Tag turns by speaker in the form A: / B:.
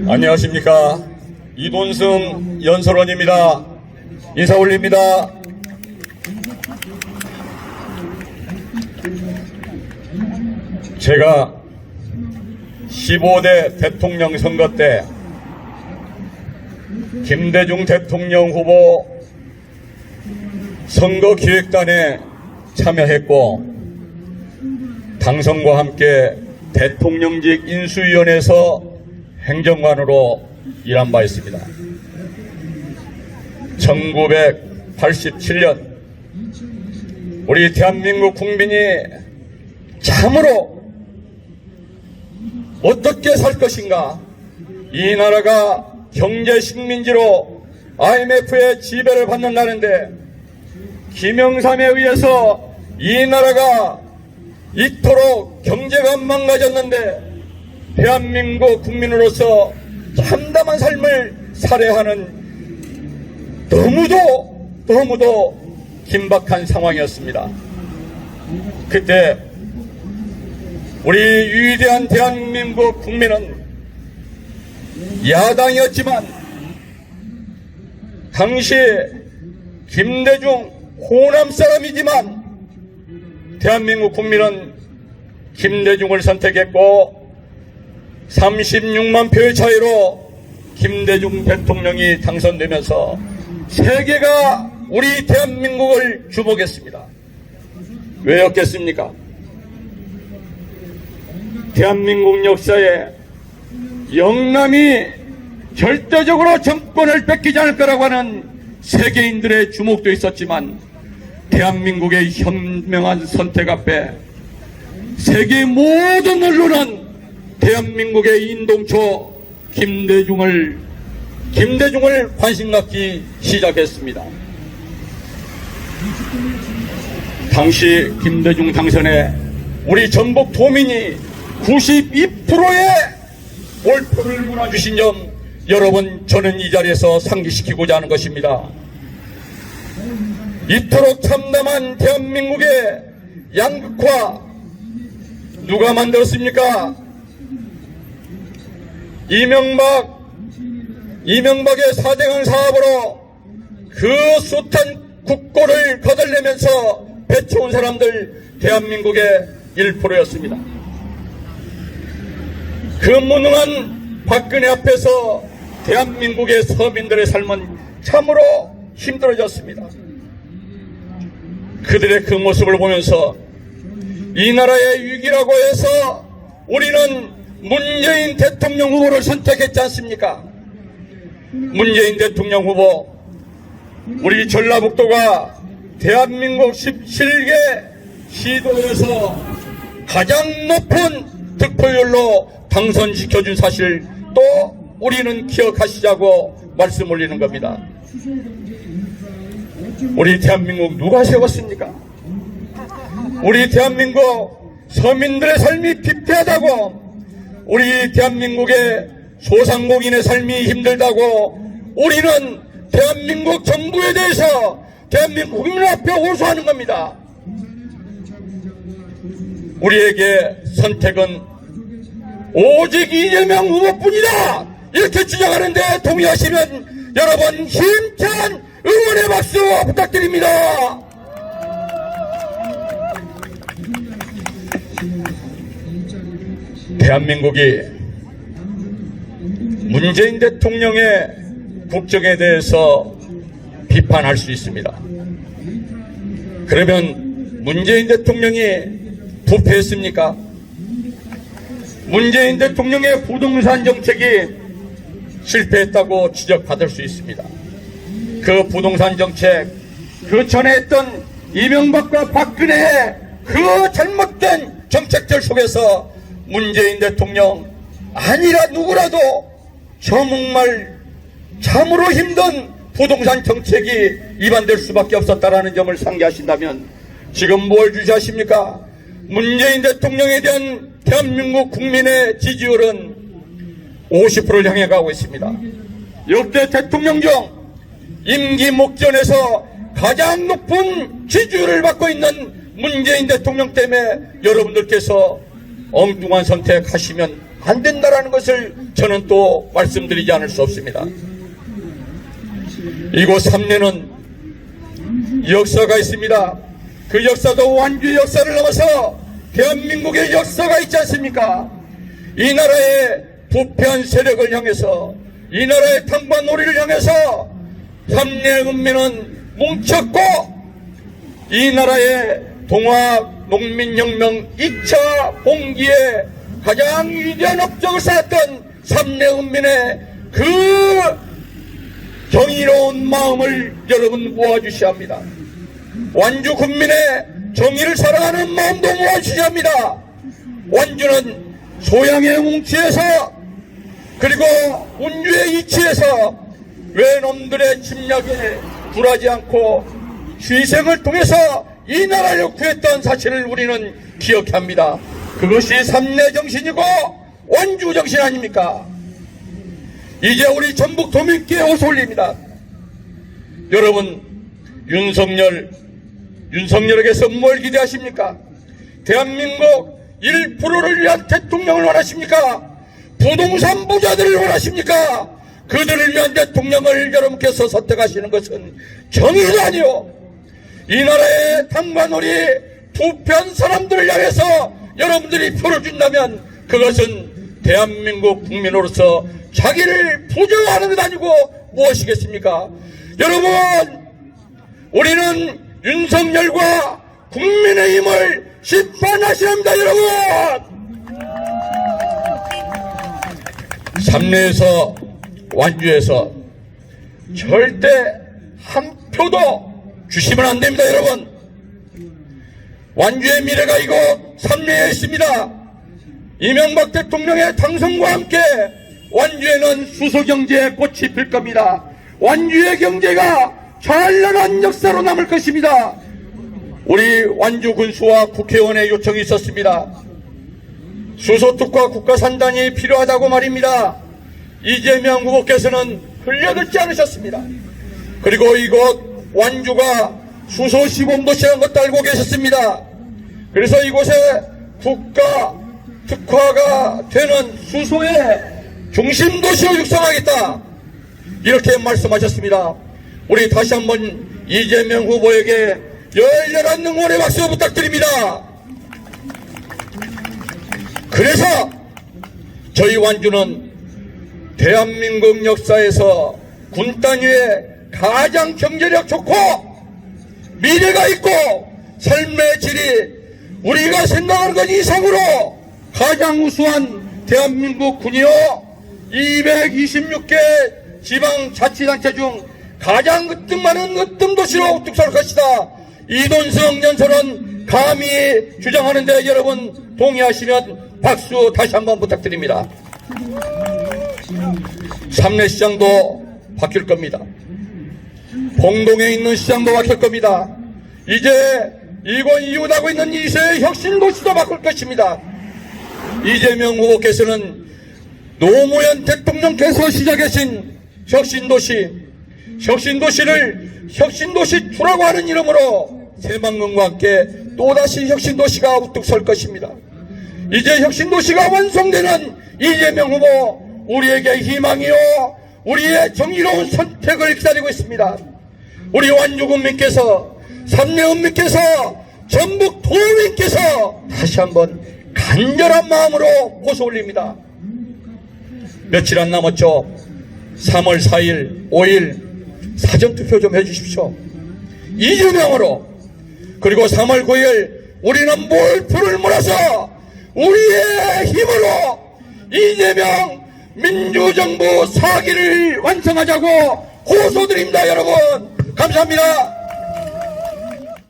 A: 안녕하십니까. 이돈승 연설원입니다. 인사 올립니다. 제가 15대 대통령 선거 때 김대중 대통령 후보 선거기획단에 참여했고 당선과 함께 대통령직 인수위원회에서 행정관으로 일한 바 있습니다. 1987년 우리 대한민국 국민이 참으로 어떻게 살 것인가, 이 나라가 경제 식민지로 IMF의 지배를 받는다는데 김영삼에 의해서 이 나라가 이토록 경제가 망가졌는데 대한민국 국민으로서 참담한 삶을 살아야 하는 너무도 긴박한 상황이었습니다. 그때 우리 위대한 대한민국 국민은 야당이었지만 당시 김대중 호남 사람이지만 대한민국 국민은 김대중을 선택했고 36만 표의 차이로 김대중 대통령이 당선되면서 세계가 우리 대한민국을 주목했습니다. 왜였겠습니까? 대한민국 역사에 영남이 절대적으로 정권을 뺏기지 않을 거라고 하는 세계인들의 주목도 있었지만 대한민국의 현명한 선택 앞에 세계 모든 언론은 대한민국의 인동초 김대중을 관심 갖기 시작했습니다. 당시 김대중 당선에 우리 전국 도민이 92%의 몰표를 몰아주신 점 여러분, 저는 이 자리에서 상기시키고자 하는 것입니다. 이토록 참담한 대한민국의 양극화 누가 만들었습니까? 이명박의 4대강 사업으로 그 숱한 국고를 거덜내면서 배쳐온 사람들 대한민국의 1%였습니다. 그 무능한 박근혜 앞에서 대한민국의 서민들의 삶은 참으로 힘들어졌습니다. 그들의 그 모습을 보면서 이 나라의 위기라고 해서 우리는 문재인 대통령 후보를 선택했지 않습니까? 문재인 대통령 후보, 우리 전라북도가 대한민국 17개 시도에서 가장 높은 득표율로 당선시켜준 사실 또 우리는 기억하시자고 말씀 올리는 겁니다. 우리 대한민국 누가 세웠습니까? 우리 대한민국 서민들의 삶이 피폐하다고, 우리 대한민국의 소상공인의 삶이 힘들다고 우리는 대한민국 정부에 대해서 대한민국 국민 앞에 호소하는 겁니다. 우리에게 선택은 오직 이재명 후보뿐이다, 이렇게 주장하는데 동의하시면 여러분 힘찬 응원의 박수 부탁드립니다. 대한민국이 문재인 대통령의 국정에 대해서 비판할 수 있습니다. 그러면 문재인 대통령이 부패했습니까? 문재인 대통령의 부동산 정책이 실패했다고 지적받을 수 있습니다. 그 부동산 정책, 그 전에 했던 이명박과 박근혜의 그 잘못된 정책들 속에서 문재인 대통령 아니라 누구라도 정말 참으로 힘든 부동산 정책이 위반될 수밖에 없었다라는 점을 상기하신다면 지금 뭘 주시하십니까? 문재인 대통령에 대한 대한민국 국민의 지지율은 50%를 향해 가고 있습니다. 역대 대통령 중 임기 목전에서 가장 높은 지지율을 받고 있는 문재인 대통령 때문에 여러분들께서 엉뚱한 선택하시면 안 된다라는 것을 저는 또 말씀드리지 않을 수 없습니다. 이곳 삼례는 역사가 있습니다. 그 역사도 완주의 역사를 넘어서 대한민국의 역사가 있지 않습니까? 이 나라의 부패한 세력을 향해서, 이 나라의 탄관놀이를 향해서 삼례은민은 뭉쳤고, 이 나라의 동학 농민혁명 2차 봉기에 가장 위대한 업적을 쌓았던 삼례은민의 그 정의로운 마음을 여러분 모아주셔야 합니다. 완주 군민의 정의를 사랑하는 마음도 모아주셔야 합니다. 완주는 소양의 웅치에서, 그리고 운주의 이치에서 외놈들의 침략에 굴하지 않고 희생을 통해서 이 나라를 구했던 사실을 우리는 기억해야 합니다. 그것이 삼례 정신이고 완주 정신 아닙니까? 이제 우리 전북 도민께 호소올립니다. 여러분, 윤석열에게서 뭘 기대하십니까? 대한민국 1%를 위한 대통령을 원하십니까? 부동산 부자들을 원하십니까? 그들을 위한 대통령을 여러분께서 선택하시는 것은 정의도 아니요, 이 나라의 탄관놀이 부패한 사람들을 향해서 여러분들이 표를 준다면 그것은 대한민국 국민으로서 자기를 부정하는 것 아니고 무엇이겠습니까? 여러분, 우리는 윤석열과 국민의힘을 심판하셔야 합니다. 여러분, 삼례에서 완주에서 절대 한 표도 주시면 안 됩니다. 여러분, 완주의 미래가 이곳 삼례에 있습니다. 이명박 대통령의 당선과 함께 완주에는 수소경제의 꽃이 필 겁니다. 완주의 경제가 찬란한 역사로 남을 것입니다. 우리 완주 군수와 국회의원의 요청이 있었습니다. 수소특화 국가산단이 필요하다고 말입니다. 이재명 후보께서는 흘려듣지 않으셨습니다. 그리고 이곳 완주가 수소 시범도시라는 것도 알고 계셨습니다. 그래서 이곳에 국가 특화가 되는 수소의 중심도시로 육성하겠다, 이렇게 말씀하셨습니다. 우리 다시 한번 이재명 후보에게 열렬한 응원의 박수 부탁드립니다. 그래서 저희 완주는 대한민국 역사에서 군 단위의 가장 경제력 좋고 미래가 있고 삶의 질이 우리가 생각하는 것 이상으로 가장 우수한 대한민국 군이요, 226개 지방자치단체 중 가장 으뜸 많은 으뜸도시로 우뚝 설 것이다, 이돈성 연설은 감히 주장하는데 여러분 동의하시면 박수 다시 한번 부탁드립니다. 삼례시장도 바뀔 겁니다. 봉동에 있는 시장도 바뀔 겁니다. 이제 이곳 이웃하고 있는 이세의 혁신도시도 바꿀 것입니다. 이재명 후보께서는 노무현 대통령께서 시작하신 혁신도시를 혁신도시2라고 하는 이름으로 새만금과 함께 또다시 혁신도시가 우뚝 설 것입니다. 이제 혁신도시가 완성되는 이재명 후보, 우리에게 희망이요, 우리의 정의로운 선택을 기다리고 있습니다. 우리 완주군민께서, 삼례읍민께서, 전북 도민께서 다시 한번 간절한 마음으로 호소올립니다. 며칠 안 남았죠. 3월 4일, 5일 사전투표 좀 해주십시오. 이재명으로. 그리고 3월 9일 우리는 몰표를 몰아서 우리의 힘으로 이재명 민주정부 4기를 완성하자고 호소드립니다. 여러분 감사합니다.